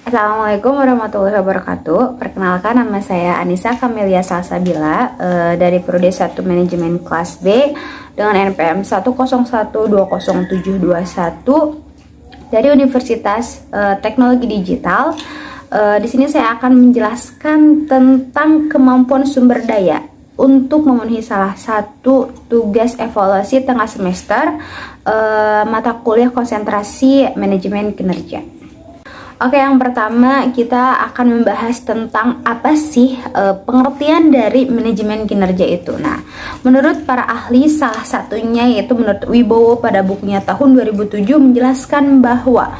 Assalamualaikum warahmatullahi wabarakatuh. Perkenalkan, nama saya Anissa Kamelia Salsabila dari Prodi 1 Manajemen Kelas B dengan NPM 101200721 dari Universitas Teknologi Digital. Di sini saya akan menjelaskan tentang kemampuan sumber daya untuk memenuhi salah satu tugas evaluasi tengah semester mata kuliah konsentrasi manajemen kinerja. Oke, yang pertama kita akan membahas tentang apa sih pengertian dari manajemen kinerja itu. Nah, menurut para ahli, salah satunya yaitu menurut Wibowo pada bukunya tahun 2007 menjelaskan bahwa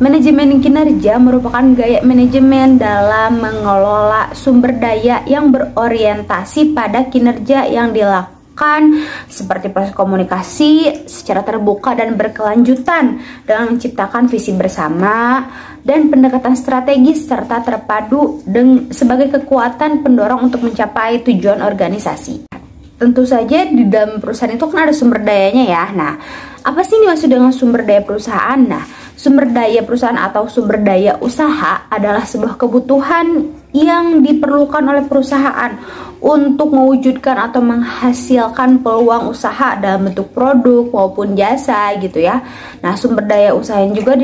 manajemen kinerja merupakan gaya manajemen dalam mengelola sumber daya yang berorientasi pada kinerja yang dilakukan seperti proses komunikasi secara terbuka dan berkelanjutan dengan menciptakan visi bersama dan pendekatan strategis serta terpadu sebagai kekuatan pendorong untuk mencapai tujuan organisasi. Tentu saja di dalam perusahaan itu kan ada sumber dayanya ya. Nah, apa sih dimaksud dengan sumber daya perusahaan? Nah, sumber daya perusahaan atau sumber daya usaha adalah sebuah kebutuhan yang diperlukan oleh perusahaan untuk mewujudkan atau menghasilkan peluang usaha dalam bentuk produk maupun jasa gitu ya. Nah, sumber daya usaha yang juga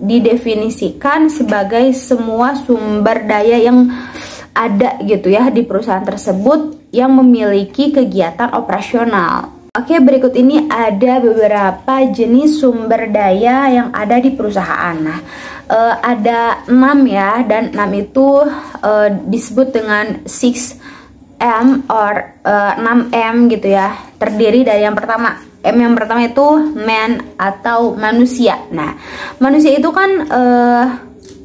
didefinisikan sebagai semua sumber daya yang ada gitu ya di perusahaan tersebut yang memiliki kegiatan operasional. Oke, berikut ini ada beberapa jenis sumber daya yang ada di perusahaan. Nah, ada 6 ya, dan 6 itu disebut dengan 6M or 6M gitu ya. Terdiri dari yang pertama, M yang pertama itu man atau manusia. Nah, manusia itu kan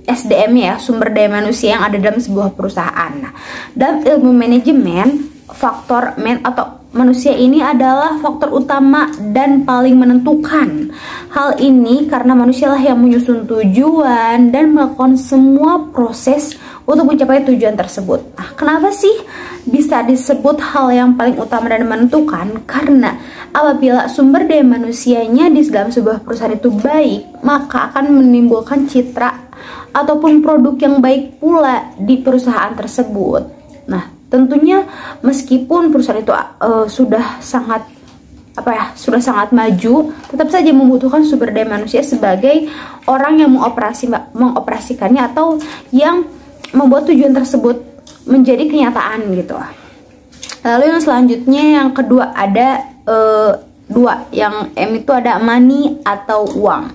SDM ya, sumber daya manusia yang ada dalam sebuah perusahaan. Nah, dalam ilmu manajemen, faktor man atau manusia ini adalah faktor utama dan paling menentukan. Hal ini karena manusialah yang menyusun tujuan dan melakukan semua proses untuk mencapai tujuan tersebut. Nah, kenapa sih bisa disebut hal yang paling utama dan menentukan? Karena apabila sumber daya manusianya di dalam sebuah perusahaan itu baik, maka akan menimbulkan citra ataupun produk yang baik pula di perusahaan tersebut. Nah, tentunya meskipun perusahaan itu sudah sangat maju, tetap saja membutuhkan sumber daya manusia sebagai orang yang mengoperasikannya atau yang membuat tujuan tersebut menjadi kenyataan gitu. Lalu yang selanjutnya yang kedua ada dua, yang M itu ada money atau uang.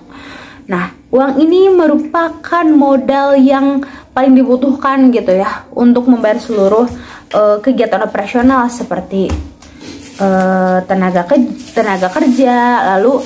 Nah, uang ini merupakan modal yang paling dibutuhkan gitu ya untuk membayar seluruh kegiatan operasional seperti tenaga kerja, lalu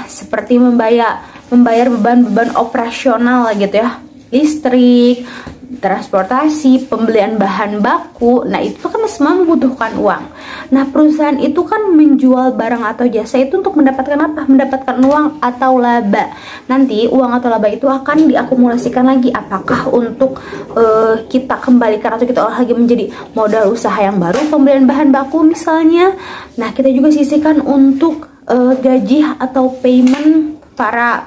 seperti membayar beban-beban operasional gitu ya, listrik, transportasi, pembelian bahan baku. Nah, itu kan semua membutuhkan uang. Nah, perusahaan itu kan menjual barang atau jasa itu untuk mendapatkan apa? Mendapatkan uang atau laba. Nanti uang atau laba itu akan diakumulasikan lagi, apakah untuk kita kembalikan atau kita olah lagi menjadi modal usaha yang baru, pembelian bahan baku misalnya. Nah, kita juga sisihkan untuk gaji atau payment para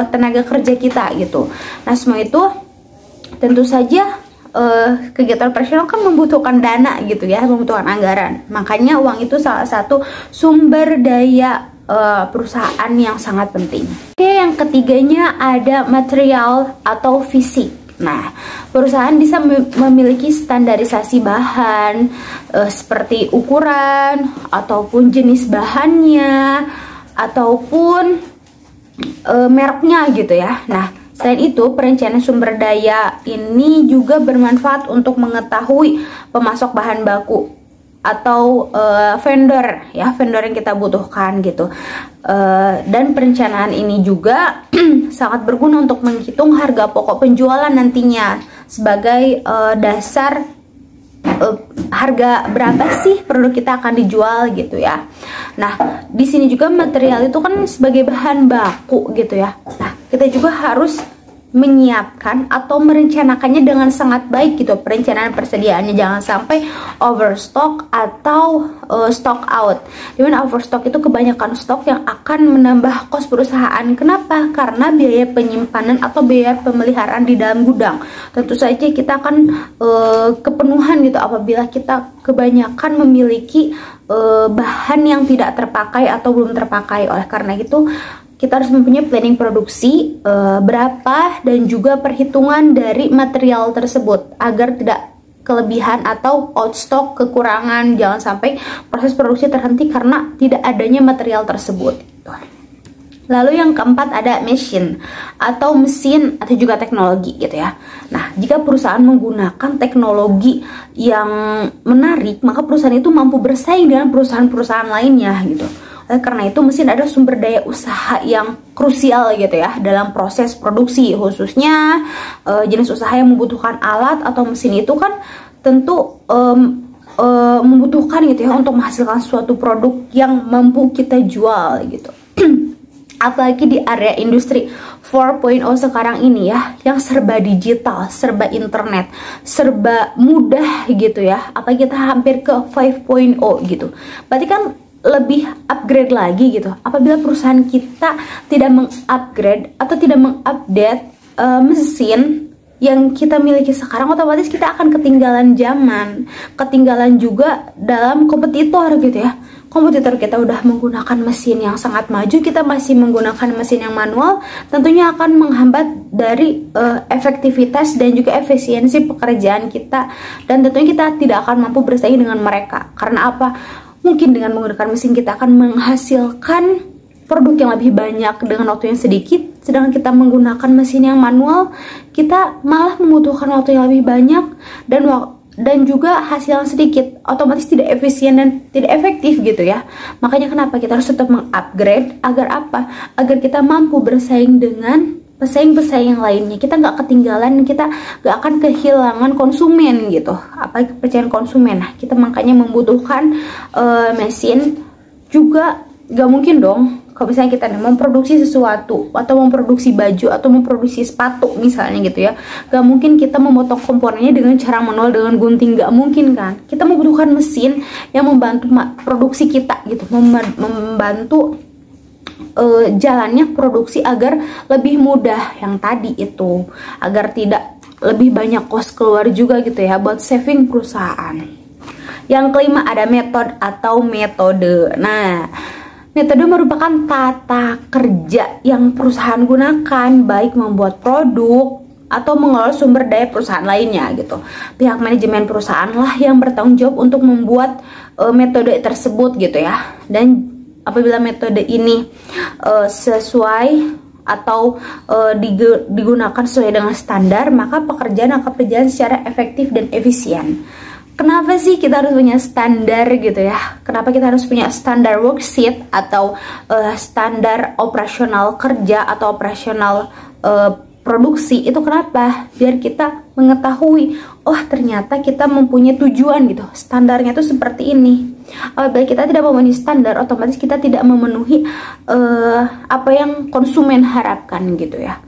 tenaga kerja kita gitu. Nah, semua itu tentu saja kegiatan operasional kan membutuhkan dana gitu ya, membutuhkan anggaran. Makanya uang itu salah satu sumber daya perusahaan yang sangat penting. Oke, yang ketiganya ada material atau fisik. Nah, perusahaan bisa memiliki standarisasi bahan seperti ukuran ataupun jenis bahannya ataupun mereknya gitu ya. Nah, selain itu, perencanaan sumber daya ini juga bermanfaat untuk mengetahui pemasok bahan baku atau vendor ya, vendor yang kita butuhkan gitu. Dan perencanaan ini juga sangat berguna untuk menghitung harga pokok penjualan nantinya sebagai dasar harga berapa sih produk kita akan dijual gitu ya. Nah, di sini juga material itu kan sebagai bahan baku gitu ya. Nah, kita juga harus menyiapkan atau merencanakannya dengan sangat baik gitu. Perencanaan persediaannya jangan sampai overstock atau stock out. Dimana overstock itu kebanyakan stok yang akan menambah kos perusahaan. Kenapa? Karena biaya penyimpanan atau biaya pemeliharaan di dalam gudang. Tentu saja kita akan kepenuhan gitu apabila kita kebanyakan memiliki bahan yang tidak terpakai atau belum terpakai. Oleh karena itu kita harus mempunyai planning produksi berapa dan juga perhitungan dari material tersebut agar tidak kelebihan atau outstock, kekurangan. Jangan sampai proses produksi terhenti karena tidak adanya material tersebut. Lalu yang keempat ada mesin atau mesin atau juga teknologi gitu ya. Nah, jika perusahaan menggunakan teknologi yang menarik, maka perusahaan itu mampu bersaing dengan perusahaan-perusahaan lainnya gitu. Karena itu mesin adalah sumber daya usaha yang krusial gitu ya dalam proses produksi, khususnya jenis usaha yang membutuhkan alat atau mesin itu kan tentu membutuhkan gitu ya untuk menghasilkan suatu produk yang mampu kita jual gitu. Apalagi di area industri 4.0 sekarang ini ya, yang serba digital, serba internet, serba mudah gitu ya. Apalagi kita hampir ke 5.0 gitu. Berarti kan lebih upgrade lagi gitu. Apabila perusahaan kita tidak mengupgrade atau tidak mengupdate mesin yang kita miliki sekarang, otomatis kita akan ketinggalan zaman, ketinggalan juga dalam kompetitor gitu ya. Kompetitor kita udah menggunakan mesin yang sangat maju, kita masih menggunakan mesin yang manual, tentunya akan menghambat dari efektivitas dan juga efisiensi pekerjaan kita, dan tentunya kita tidak akan mampu bersaing dengan mereka. Karena apa? Mungkin dengan menggunakan mesin kita akan menghasilkan produk yang lebih banyak dengan waktu yang sedikit, sedangkan kita menggunakan mesin yang manual, kita malah membutuhkan waktu yang lebih banyak dan juga hasil yang sedikit, otomatis tidak efisien dan tidak efektif gitu ya. Makanya kenapa kita harus tetap mengupgrade, agar apa? Agar kita mampu bersaing dengan pesaing-pesaing yang lainnya. Kita nggak ketinggalan, kita nggak akan kehilangan konsumen gitu, apa kepercayaan konsumen. Nah, kita makanya membutuhkan mesin juga. Gak mungkin dong kalau misalnya kita memproduksi sesuatu atau memproduksi baju atau memproduksi sepatu misalnya gitu ya, gak mungkin kita memotong komponennya dengan cara manual dengan gunting, gak mungkin kan. Kita membutuhkan mesin yang membantu produksi kita gitu, membantu jalannya produksi agar lebih mudah yang tadi itu, agar tidak lebih banyak kos keluar juga gitu ya, buat saving perusahaan. Yang kelima ada metode atau metode. Nah, metode merupakan tata kerja yang perusahaan gunakan, baik membuat produk atau mengelola sumber daya perusahaan lainnya gitu. Pihak manajemen perusahaan lah yang bertanggung jawab untuk membuat metode tersebut gitu ya. Dan apabila metode ini sesuai atau digunakan sesuai dengan standar, maka pekerjaan akan berjalan secara efektif dan efisien. Kenapa sih kita harus punya standar gitu ya? Kenapa kita harus punya standar worksheet atau standar operasional kerja atau operasional produksi? Itu kenapa? Biar kita mengetahui, oh ternyata kita mempunyai tujuan gitu. Standarnya itu seperti ini. Apabila kita tidak memenuhi standar, otomatis kita tidak memenuhi apa yang konsumen harapkan gitu ya.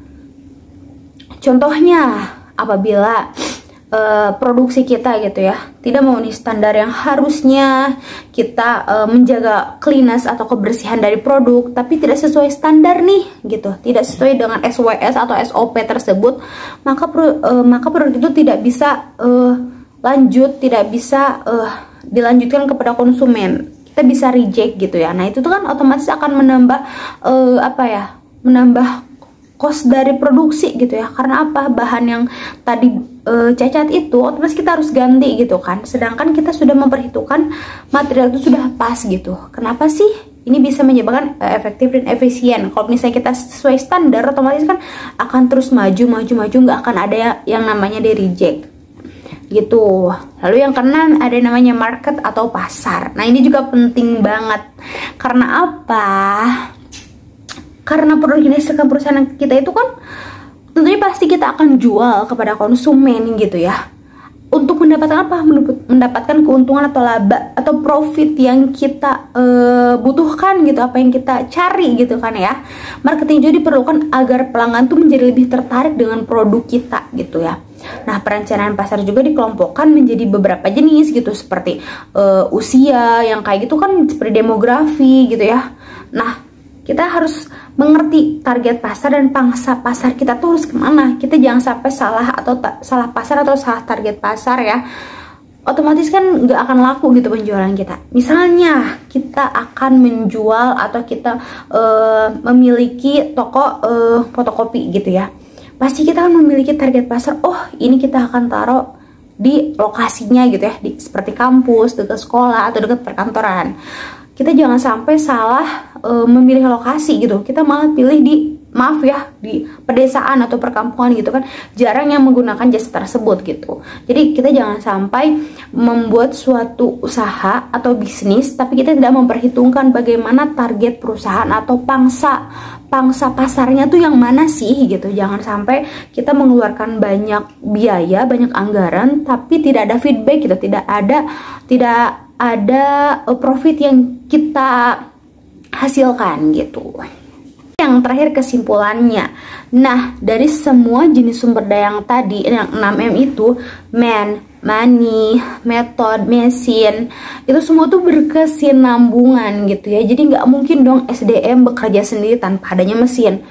Contohnya, apabila produksi kita gitu ya tidak memenuhi standar yang harusnya kita menjaga cleanliness atau kebersihan dari produk, tapi tidak sesuai standar nih gitu, tidak sesuai dengan SOS atau SOP tersebut, maka produk itu tidak bisa lanjut, tidak bisa dilanjutkan kepada konsumen, kita bisa reject gitu ya. Nah itu tuh kan otomatis akan menambah menambah cost dari produksi gitu ya. Karena apa? Bahan yang tadi cacat itu otomatis kita harus ganti gitu kan. Sedangkan kita sudah memperhitungkan material itu sudah pas gitu. Kenapa sih? Ini bisa menyebabkan efektif dan efisien. Kalau misalnya kita sesuai standar, otomatis kan akan terus maju, nggak akan ada yang namanya di reject gitu. Lalu yang keenam ada yang namanya market atau pasar. Nah ini juga penting banget. Karena apa? Karena produk yang dihasilkan perusahaan kita itu kan tentunya pasti kita akan jual kepada konsumen gitu ya. untuk mendapatkan apa? Mendapatkan keuntungan atau laba atau profit yang kita butuhkan gitu, apa yang kita cari gitu kan ya. Marketing juga diperlukan agar pelanggan tuh menjadi lebih tertarik dengan produk kita gitu ya. Nah, perencanaan pasar juga dikelompokkan menjadi beberapa jenis gitu, seperti usia yang kayak gitu kan, seperti demografi gitu ya. Nah, kita harus mengerti target pasar dan pangsa pasar kita tuh harus kemana. Kita jangan sampai salah pasar atau salah target pasar ya. Otomatis kan nggak akan laku gitu penjualan kita. Misalnya kita akan menjual atau kita memiliki toko fotokopi gitu ya. Pasti kita akan memiliki target pasar. Oh, ini kita akan taruh di lokasinya gitu ya, seperti kampus, dekat sekolah atau dekat perkantoran. Kita jangan sampai salah memilih lokasi gitu. Kita malah pilih di pedesaan atau perkampungan gitu kan. Jarang yang menggunakan jasa tersebut gitu. Jadi kita jangan sampai membuat suatu usaha atau bisnis tapi kita tidak memperhitungkan bagaimana target perusahaan atau pangsa pasarnya tuh yang mana sih gitu. Jangan sampai kita mengeluarkan banyak biaya, banyak anggaran tapi tidak ada feedback gitu, tidak ada profit yang kita hasilkan gitu. Yang terakhir kesimpulannya. Nah, dari semua jenis sumber daya yang tadi, yang 6M itu, money, method, mesin, itu semua tuh berkesinambungan gitu ya. Jadi nggak mungkin dong SDM bekerja sendiri tanpa adanya mesin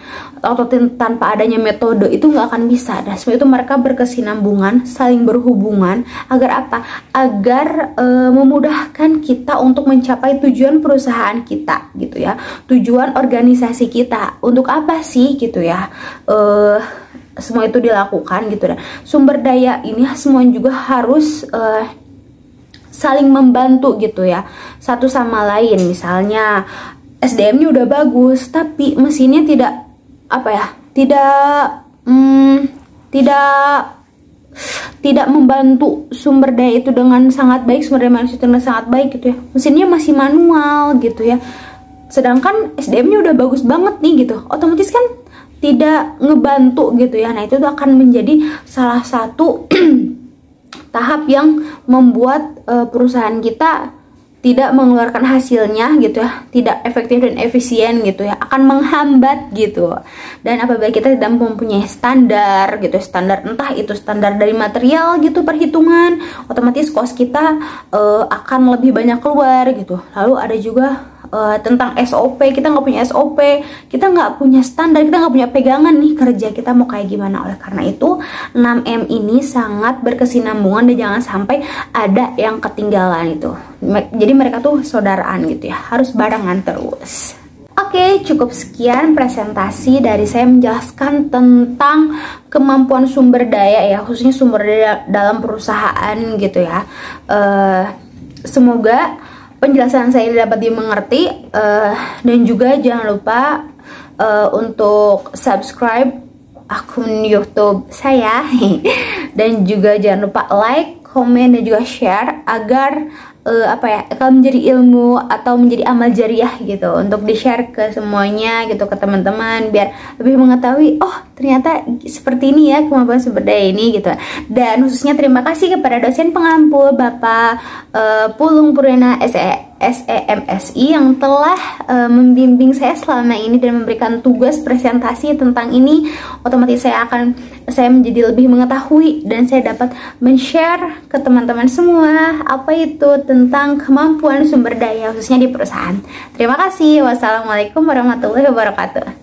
atau tanpa adanya metode, itu nggak akan bisa. Dan semua itu mereka berkesinambungan, saling berhubungan agar apa? Agar memudahkan kita untuk mencapai tujuan perusahaan kita gitu ya, tujuan organisasi kita. Untuk apa sih gitu ya? Semua itu dilakukan gitu. Dan sumber daya ini semua juga harus saling membantu gitu ya, satu sama lain. Misalnya SDM-nya udah bagus tapi mesinnya tidak tidak membantu sumber daya itu dengan sangat baik, sumber daya manusia itu dengan sangat baik gitu ya. Mesinnya masih manual gitu ya. Sedangkan SDM-nya udah bagus banget nih gitu. Otomatis kan tidak ngebantu gitu ya. Nah, itu akan menjadi salah satu tahap yang membuat perusahaan kita tidak mengeluarkan hasilnya gitu ya, tidak efektif dan efisien gitu ya, akan menghambat gitu. Dan apabila kita tidak mempunyai standar gitu, standar entah itu standar dari material gitu, perhitungan, otomatis cost kita akan lebih banyak keluar gitu. Lalu ada juga tentang SOP, kita nggak punya SOP, kita nggak punya standar, kita nggak punya pegangan nih kerja kita mau kayak gimana. Oleh karena itu 6M ini sangat berkesinambungan dan jangan sampai ada yang ketinggalan itu. Jadi mereka tuh saudaraan gitu ya, harus barengan terus. Oke, cukup sekian presentasi dari saya menjelaskan tentang kemampuan sumber daya ya, khususnya sumber daya dalam perusahaan gitu ya. Semoga penjelasan saya ini dapat dimengerti, dan juga jangan lupa untuk subscribe akun YouTube saya dan juga jangan lupa like, komen, dan juga share agar kalau menjadi ilmu atau menjadi amal jariah gitu, untuk di share ke semuanya gitu, ke teman-teman, biar lebih mengetahui oh ternyata seperti ini ya kemampuan sumber daya ini gitu. Dan khususnya terima kasih kepada dosen pengampu Bapak Pulung Purwena SEMSI yang telah membimbing saya selama ini dan memberikan tugas presentasi tentang ini. Otomatis saya menjadi lebih mengetahui dan saya dapat men-share ke teman-teman semua apa itu tentang kemampuan sumber daya khususnya di perusahaan. Terima kasih. Wassalamualaikum warahmatullahi wabarakatuh.